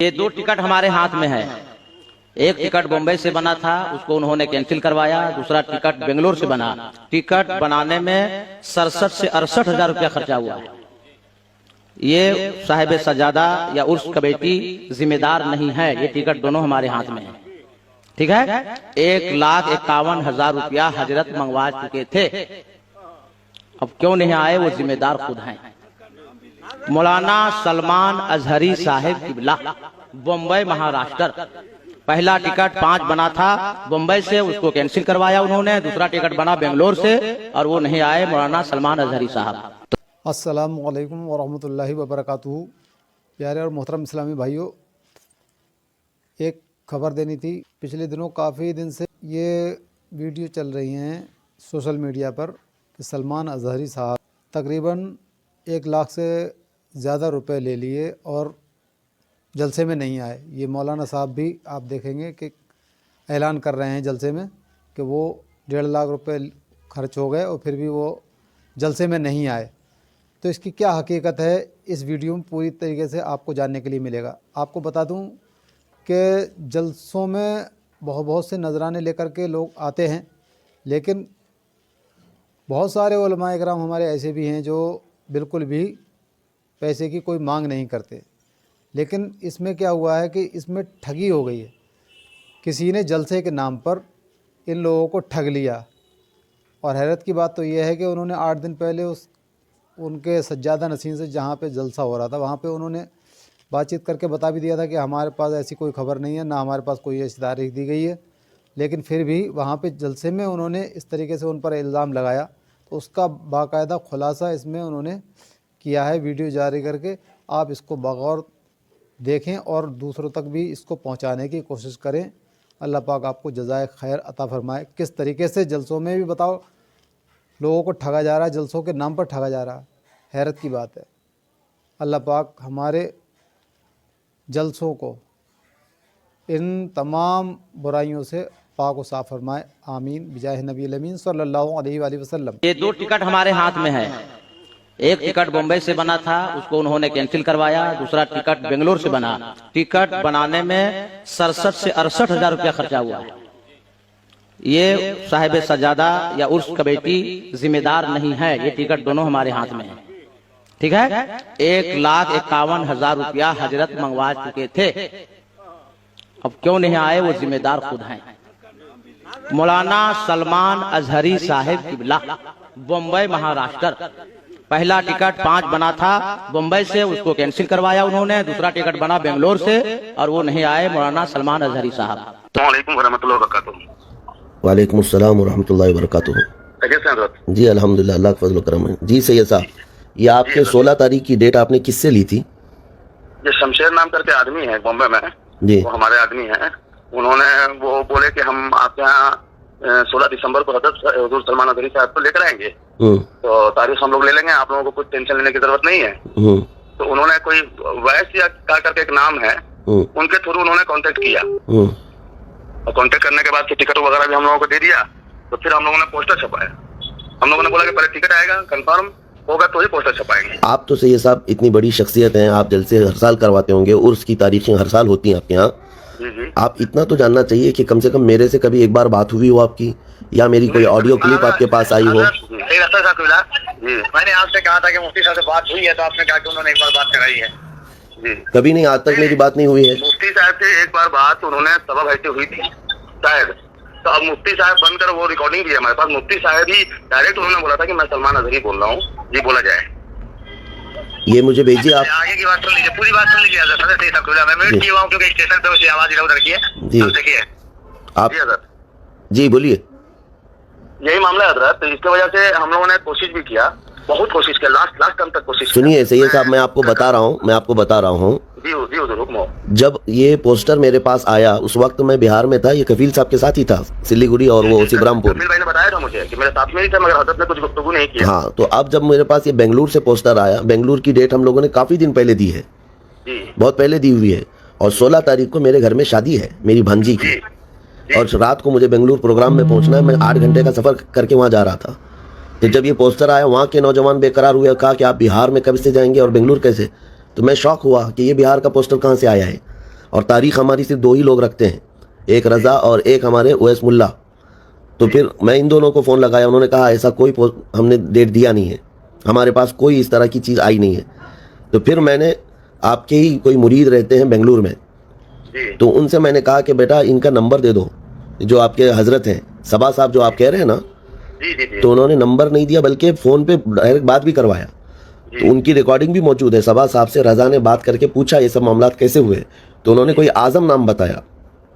ये दो टिकट हमारे हाथ में है। एक टिकट बॉम्बे से बना था, उसको उन्होंने कैंसिल करवाया। दूसरा टिकट बेंगलोर से बना। टिकट बनाने में 67 से 68 हजार रुपया खर्चा हुआ है। ये साहिब सजादा या उर्स कमेटी जिम्मेदार नहीं है। ये टिकट दोनों हमारे हाथ में है। ठीक है। 1,51,000 रुपया हजरत मंगवा चुके थे। अब क्यों नहीं आए, वो जिम्मेदार खुद हैं। मौलाना सलमान अजहरी साहिब किबला, बम्बई महाराष्ट्र। पहला टिकट 5 बना था बम्बई से, उसको कैंसिल करवाया उन्होंने। दूसरा टिकट बना बेंगलोर से और वो नहीं आए, मौलाना सलमान अजहरी साहब। अस्सलामु अलैकुम वरहमतुल्लाहि वबरकातुहू। प्यारे और मोहतरम इस्लामी भाइयों, एक खबर देनी थी। पिछले दिनों काफ़ी दिन से ये वीडियो चल रही हैं सोशल मीडिया पर कि सलमान अजहरी साहब तकरीबन 1 लाख से ज़्यादा रुपए ले लिए और जलसे में नहीं आए। ये मौलाना साहब भी आप देखेंगे कि ऐलान कर रहे हैं जलसे में कि वो 1.5 लाख रुपए खर्च हो गए और फिर भी वो जलसे में नहीं आए। तो इसकी क्या हकीकत है, इस वीडियो में पूरी तरीके से आपको जानने के लिए मिलेगा। आपको बता दूं कि जलसों में बहुत से नजराने लेकर के लोग आते हैं, लेकिन बहुत सारे उलमा इकराम हमारे ऐसे भी हैं जो बिल्कुल भी पैसे की कोई मांग नहीं करते। लेकिन इसमें क्या हुआ है कि इसमें ठगी हो गई है। किसी ने जलसे के नाम पर इन लोगों को ठग लिया। और हैरत की बात तो यह है कि उन्होंने 8 दिन पहले उनके सज्जादा नसीन से जहाँ पे जलसा हो रहा था वहाँ पे उन्होंने बातचीत करके बता भी दिया था कि हमारे पास ऐसी कोई खबर नहीं है, ना हमारे पास कोई ऐसी तारीख दी गई है। लेकिन फिर भी वहाँ पे जलसे में उन्होंने इस तरीके से उन पर इल्ज़ाम लगाया। तो उसका बाकायदा खुलासा इसमें उन्होंने किया है वीडियो जारी करके। आप इसको बगौर देखें और दूसरों तक भी इसको पहुँचाने की कोशिश करें। अल्लाह पाक आपको जज़ाए खैर अता फरमाए। किस तरीके से जलसों में भी बताओ लोगों को ठगा जा रहा है, जलसों के नाम पर ठगा जा रहा है। हैरत की बात है। अल्लाह पाक हमारे जलसों को इन तमाम बुराइयों से पाक व साफ़ फरमाए। आमीन बिजाह नबी अमीन सल्लल्लाहु अलैहि वसल्लम। ये दो टिकट हमारे हाथ में है। एक टिकट बॉम्बे से बना था, उसको उन्होंने कैंसिल करवाया। दूसरा टिकट बेंगलोर से बना। टिकट बनाने में 67 से 68 हजार रुपया खर्चा हुआ है। ये साहिब सजादा या उर्स कमेटी जिम्मेदार नहीं है। ये टिकट दोनों हमारे हाथ में है। ठीक है। 1,51,000 रुपया हजरत मंगवा चुके थे। अब क्यों नहीं आए, वो जिम्मेदार खुद हैं। मौलाना सलमान अजहरी साहिब किबला, बम्बई महाराष्ट्र। पहला टिकट 5 बना था बम्बई से, उसको कैंसिल करवाया उन्होंने। दूसरा टिकट बना बेंगलोर से और वो नहीं आए, मौलाना सलमान अजहरी साहब। वालेकुम अस्सलाम वरहमतुल्लाहि वबरकातुहू। जी अल्हम्दुलिल्लाह, अल्लाह का फजल करम है। जी सैयद साहब, ये आपके 16 तारीख की डेट आपने किससे ली थी? ये शमशेर नाम करके आदमी है बॉम्बे में जी, वो हमारे आदमी है। उन्होंने वो बोले कि हम आपके यहाँ 16 दिसंबर को हज़रत हुजूर सलमान अजहरी साहब को लेकर आएंगे, तो तारीख हम लोग ले लेंगे, आप लोगों को कुछ टेंशन लेने की जरूरत नहीं है। तो उन्होंने कोई वैस या क्या करके एक नाम है, उनके थ्रू उन्होंने कांटेक्ट किया। और कांटेक्ट करने के बाद टिकट वगैरह भी हम लोगों को दे दिया। तो फिर हम लोगों ने पोस्टर छपाया। हम लोगों ने बोला कि पहले टिकट आएगा, कंफर्म होगा तो ही पोस्टर छपाएंगे। आप तो सैयद साहब इतनी बड़ी शख्सियत हैं, आप जलसे हर साल करवाते होंगे, उर्स की तारीखें हर साल होती हैं आपके यहाँ। जी। आप इतना तो जानना चाहिए कि कम से कम मेरे से कभी एक बार बात हुई हो आपकी, या मेरी कोई ऑडियो क्लिप आपके पास आई हो। मैंने आपसे कहा था कि मुफ्ती साहब से बात हुई है, तो आपने कहा कि उन्होंने एक बार बात कराई है। जी, कभी नहीं, आज तक मेरी बात नहीं हुई है। मुफ्ती साहब से एक बार बात उन्होंने सभा बैठी हुई थी शायद। तो अब मुफ्ती साहब बनकर वो रिकॉर्डिंग की है हमारे पास। मुफ्ती साहब ही डायरेक्ट उन्होंने बोला था कि मैं सलमान अजहरी बोल रहा हूँ, जी बोला जाए। ये मुझे भेजिए आप। आगे की बात सुन लीजिए, पूरी बात सुन लीजिए। मैं म्यूट किया हुआ क्योंकि स्टेशन पे उसकी आवाज इधर उधर की है। जी देखिए आप। जी हजरत, जी बोलिए। यही मामला है हजरत। तो इसकी वजह से हम लोगों ने कोशिश भी किया, बहुत कोशिश किया, लास्ट टाइम तक कोशिश। सुनिए सैयद साहब, मैं आपको बता रहा हूँ जी हुक्म। जब ये पोस्टर मेरे पास आया उस वक्त मैं बिहार में था, ये कफील साहब के साथ ही था, सिलीगुड़ी और वो शिवरामपुर। कफील भाई ने बताया था मुझे कि मेरे साथ में ही था, मगर हजरत ने कुछ गुफ्तगू नहीं किया। हाँ, तो अब जब मेरे पास ये बेंगलुरु से पोस्टर आया, बेंगलुरु की डेट हम लोगों ने काफी दिन पहले दी है, बहुत पहले दी हुई है। और 16 तारीख को मेरे घर में शादी है मेरी भांजी की, और रात को मुझे बेंगलुरु प्रोग्राम में पहुंचना है। मैं 8 घंटे का सफर करके वहाँ जा रहा था। तो जब ये पोस्टर आया, वहाँ के नौजवान बेकरार हुए, कहा कि आप बिहार में कब से जाएंगे और बेंगलुरु कैसे। तो मैं शौक हुआ कि ये बिहार का पोस्टर कहाँ से आया है। और तारीख हमारी सिर्फ 2 ही लोग रखते हैं, एक रज़ा और एक हमारे ओएस मुल्ला। तो फिर मैं इन दोनों को फ़ोन लगाया, उन्होंने कहा ऐसा कोई हमने डेट दिया नहीं है, हमारे पास कोई इस तरह की चीज़ आई नहीं है। तो फिर मैंने, आपके ही कोई मुरीद रहते हैं बेंगलुरु में, तो उनसे मैंने कहा कि बेटा इनका नंबर दे दो, जो आपके हजरत हैं सबा साहब जो आप कह रहे हैं ना, तो उन्होंने नंबर नहीं दिया बल्कि फ़ोन पे डायरेक्ट बात भी करवाया। तो उनकी रिकॉर्डिंग भी मौजूद है। सबा साहब से रज़ा ने बात करके पूछा ये सब मामला कैसे हुए, तो उन्होंने कोई आज़म नाम बताया।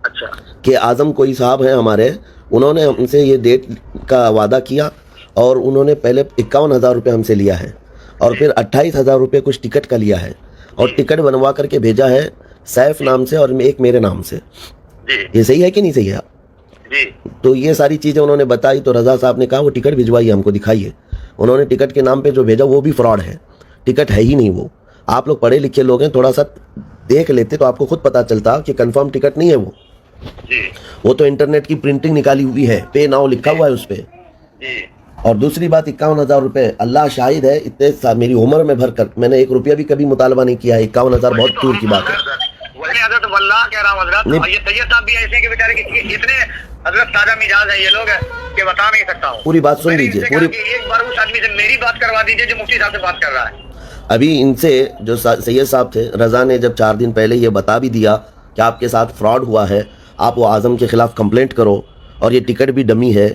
अच्छा। कि आज़म कोई साहब हैं हमारे, उन्होंने हमसे ये डेट का वादा किया और उन्होंने पहले 51,000 रुपये हमसे लिया है और फिर 28,000 रुपये कुछ टिकट का लिया है और टिकट बनवा करके भेजा है सैफ नाम से और एक मेरे नाम से। ये सही है कि नहीं सही है? तो ये सारी चीज़ें उन्होंने बताई। तो रज़ा साहब ने कहा वो टिकट भिजवाइए, हमको दिखाइए। उन्होंने टिकट के नाम पे जो भेजा वो भी फ्रॉड है, टिकट है ही नहीं वो। आप लोग पढ़े लिखे लोग हैं, थोड़ा सा देख लेते तो आपको खुद पता चलता कि कंफर्म टिकट नहीं है वो तो इंटरनेट की प्रिंटिंग निकाली हुई है, पे नाउ लिखा हुआ है उस पर। और दूसरी बात 51,000 रुपये, अल्लाह शाहिद है, इतने मेरी उम्र में भर कर मैंने 1 रुपया भी कभी मुतालबा नहीं किया है। 51,000 बहुत दूर की बात है। कह रहा हूँ हजरत, ये सैयद साहब भी ऐसे के बेचारे इतने हजरत सादा मिजाज है ये लोग कि बता नहीं सकता हूँ। पूरी बात सुन लीजिए, पूरी एक बार उस आदमी से मेरी बात करवा दीजिए जो मुफ्ती साहब से बात कर रहा है। अभी इनसे जो सैयद साहब थे, रज़ा ने जब 4 दिन पहले ये बता भी दिया कि आपके साथ फ्रॉड हुआ है, आप वो आज़म के ख़िलाफ़ कंप्लेंट करो और ये टिकट भी डमी है,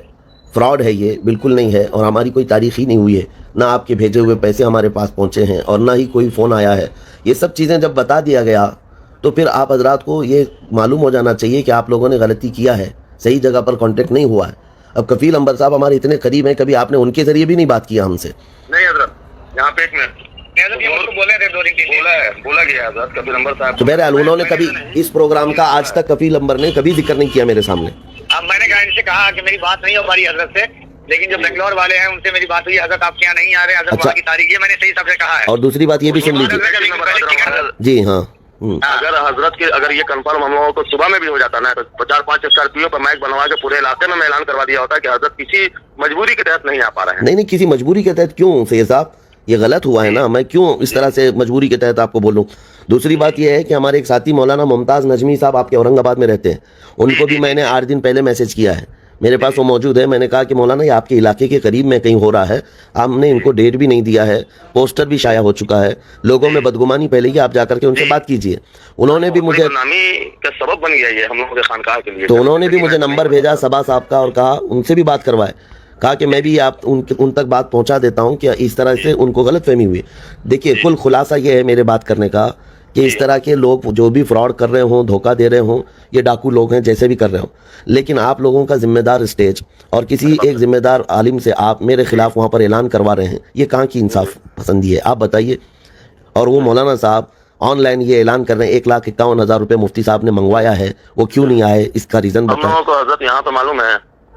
फ्रॉड है, ये बिल्कुल नहीं है और हमारी कोई तारीख़ ही नहीं हुई है, ना आपके भेजे हुए पैसे हमारे पास पहुँचे हैं और ना ही कोई फ़ोन आया है। ये सब चीज़ें जब बता दिया गया तो फिर आप हजरात को ये मालूम हो जाना चाहिए कि आप लोगों ने गलती किया है, सही जगह पर कांटेक्ट नहीं हुआ है। अब कफील अंबर साहब हमारे इतने करीब हैं, कभी आपने उनके ज़रिए भी नहीं बात किया हमसे? नहीं हजरत, यहाँ पे 1 मिनट बोला गया हजरत कफील अंबर साहब। तो बहरहाल उन्होंने कभी इस प्रोग्राम का आज तक कफील अंबर ने कभी जिक्र नहीं किया मेरे सामने। अब मैंने कहा इनसे कहा कि मेरी बात नहीं हो पा रही हजरत से, लेकिन जो बेंगलोर वाले हैं उनसे मेरी बात हुई, हजरत आप क्या नहीं आ रहे, हजरत वहाँ की तारीख है, मैंने सही सबसे कहा है। और दूसरी बात ये भी सुन लीजिए जी। हाँ, अगर हजरत के अगर ये कंफर्म हम लोगों को सुबह में भी हो जाता ना, तो 4-5 स्कॉर्पियो पर माइक बनवा के पूरे इलाके में मैं ऐलान करवा दिया होता कि हजरत किसी मजबूरी के तहत नहीं आ पा रहे हैं। नहीं, किसी मजबूरी के तहत क्यों सैयद साहब, ये गलत हुआ है ना, मैं क्यों इस तरह से मजबूरी के तहत आपको बोलूं। दूसरी बात यह है कि हमारे एक साथी मौलाना मुमताज़ नजमी साहब आपके औरंगाबाद में रहते हैं, उनको भी मैंने 8 दिन पहले मैसेज किया है, मेरे पास वो मौजूद है। मैंने कहा कि मौलाना ये आपके इलाके के करीब में कहीं हो रहा है, आपने इनको डेट भी नहीं दिया है, पोस्टर भी शाया हो चुका है, लोगों में बदगुमानी फैलेगी, आप जाकर के उनसे बात कीजिए। उन्होंने भी मुझे का सबब बन गया ये हम लोगों के खानकाह के लिए, तो उन्होंने भी मुझे नंबर भेजा सबा साहब का और कहा उनसे भी बात करवाए, कहा कि मैं भी आप उन तक बात पहुंचा देता हूं कि इस तरह से उनको गलतफहमी हुई। देखिए कुल खुलासा ये है मेरे बात करने का कि इस तरह के लोग जो भी फ्रॉड कर रहे हों, धोखा दे रहे हों, ये डाकू लोग हैं जैसे भी कर रहे हों, लेकिन आप लोगों का जिम्मेदार स्टेज और किसी एक जिम्मेदार आलिम से आप मेरे खिलाफ वहाँ पर ऐलान करवा रहे हैं, ये कहाँ की इंसाफ पसंदी है आप बताइए। और वो मौलाना साहब ऑनलाइन ये ऐलान कर रहे हैं 1,51,000 रुपये मुफ्ती साहब ने मंगवाया है, वो क्यों नहीं आए, इसका रीज़न बताएं। हम लोगों को हजरत यहाँ तो मालूम है,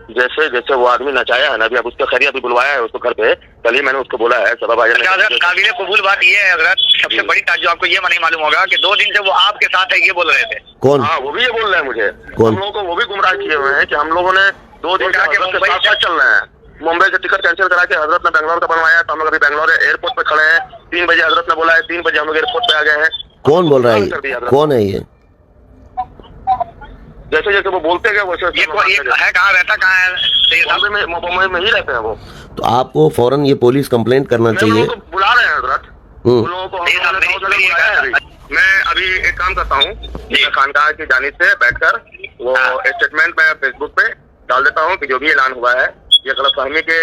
जैसे जैसे वो आदमी नचाया है ना, अभी अब उसका खैरिया भी बुलवाया है उसको घर पे, कल ही मैंने उसको बोला है सबा भाई। काबिल कबूल बात ये है हजरत, सबसे बड़ी जो आपको ये नहीं मालूम होगा कि 2 दिन से वो आपके साथ है ये बोल रहे थे। कौन? हाँ वो भी ये बोल रहे हैं मुझे, कौन? हम लोगों को वो भी गुमराह किए हुए हैं कि हम लोगों ने 2 दिन के चल रहे हैं, मुंबई से टिकट कैंसिल करा के हजरत ने बेंगलोर का बनवाया, तो हम लोग अभी बेंगलोर एयरपोर्ट पे खड़े हैं, 3 बजे हजरत ने बोला है, 3 बजे हम लोग एयरपोर्ट पे आ गए हैं। कौन बोल रहा है, कौन है ये? जैसे जैसे वो बोलते गए वैसे ये है, कहाँ रहता कहाँ है, मुंबई में ही रहते हैं वो। तो आपको फौरन ये पुलिस कंप्लेंट करना चाहिए। बुला रहे हैं हजरत लोगों को, मैं अभी एक काम करता हूँ, खानकाह की जानिब से बैठकर वो स्टेटमेंट में फेसबुक पे डाल देता हूँ कि जो भी ऐलान हुआ है ये गलतफहमी के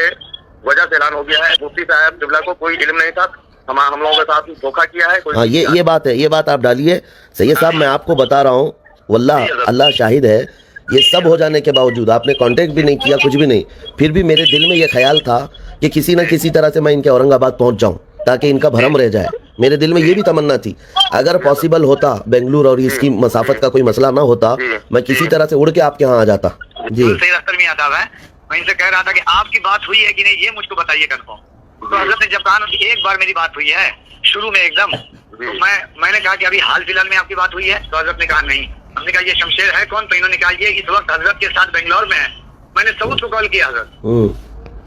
वजह से ऐलान हो गया है, मुफ्ती साहब किबला को कोई इल्म नहीं था, हम लोगों के साथ धोखा किया है। हाँ ये बात है, ये बात आप डालिए सैयद साहब। मैं आपको बता रहा हूँ, वल्लाह अल्लाह शाहिद है, ये सब हो जाने के बावजूद आपने कांटेक्ट भी नहीं किया, कुछ भी नहीं, फिर भी मेरे दिल में ये ख्याल था कि किसी न किसी तरह से मैं इनके औरंगाबाद पहुंच जाऊं ताकि इनका भरम रह जाए। मेरे दिल में ये भी तमन्ना थी, अगर पॉसिबल होता बेंगलुरु और इसकी मसाफत का कोई मसला ना होता, मैं किसी तरह से उड़ के आपके यहाँ आ जाता। जी सही रास्ते में आता है। मैं इनसे कह रहा था कि आपकी बात हुई है कि नहीं ये मुझको बताइए कंफर्म। तो हजरत ने जब कहा कि एक बार मेरी बात हुई है शुरू में एकदम, तो मैंने कहा कि अभी हाल फिलहाल में आपकी बात हुई है, तो हजरत ने कहा नहीं। हमने कहा ये शमशेर है कौन, तो इन्होंने कहा ये इस वक्त हजरत के साथ बेंगलोर में है। मैंने सऊद को कॉल किया हजरत,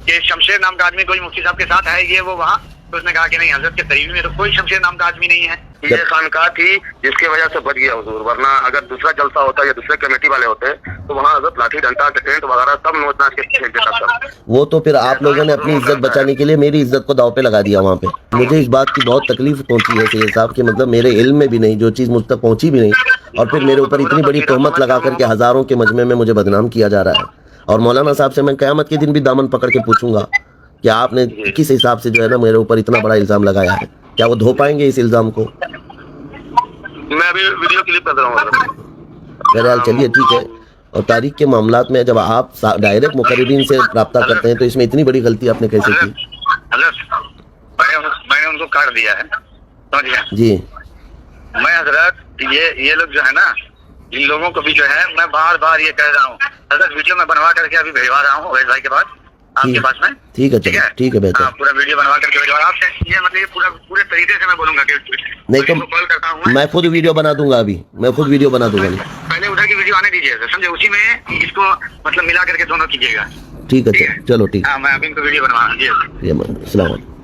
ये शमशेर नाम का आदमी कोई मुफ्ती साहब के साथ है ये वो वहाँ, तो उसने कहा कि नहीं हजरत के करीबी में तो कोई शमशेर नाम का आदमी नहीं है। ये खानका थी जिसकी वजह से बच गया हुजूर, वरना अगर दूसरा जलसा होता या दूसरे कमेटी वाले होते तो वहाँ हजरत लाठी डंडा के टेंट वगैरह सब नोच नाच के फेंक देता सब। वो तो फिर आप लोगों ने अपनी इज्जत बचाने के लिए मेरी इज्जत को दांव पे लगा दिया वहाँ पे। मुझे इस बात की बहुत तकलीफ पहुंची है सैयद साहब कि मतलब मेरे इल्म में भी नहीं, जो चीज़ मुझ तक पहुंची भी नहीं, और फिर मेरे ऊपर इतनी बड़ी तोहमत लगा करके हजारों के मजमे में मुझे बदनाम किया जा रहा है। और मौलाना साहब से मैं क़यामत के दिन भी दामन पकड़ के पूछूंगा कि आपने किस हिसाब से जो है ना मेरे ऊपर इतना बड़ा इल्ज़ाम लगाया है, क्या वो धो पाएंगे इस इल्ज़ाम को? मैं अभी वीडियो क्लिप कर रहा हूँ। बहरहाल चलिए ठीक है। और तारीख के मामलात में जब आप डायरेक्ट मुकर्रिरीन से रब्ता करते हैं तो इसमें इतनी बड़ी गलती आपने कैसे की? मैंने उनको काट दिया है, समझ गया जी। मैं हजरत ये लोग जो है ना, इन लोगों को भी जो है मैं बार बार ये कह रहा हूँ हजरत, वीडियो में बनवा करके अभी भेजवा रहा हूँ अवैध भाई के पास, आपके पास में। ठीक है चलो, ठीक है बेहतर। पूरा वीडियो बनवा करके भेजवा आपसे, ये मतलब ये पूरे तरीके से मैं बोलूंगा कि नहीं तो कॉल करता हूँ मैं खुद वीडियो बना दूंगा, अभी मैं खुद वीडियो बना दूंगा। पहले उधर की वीडियो आने दीजिए, समझे, उसी में इसको मतलब मिला करके दोनों कीजिएगा। ठीक है चलो ठीक। हाँ मैं अभी इनको वीडियो बनवा। अस्सलाम वालेकुम।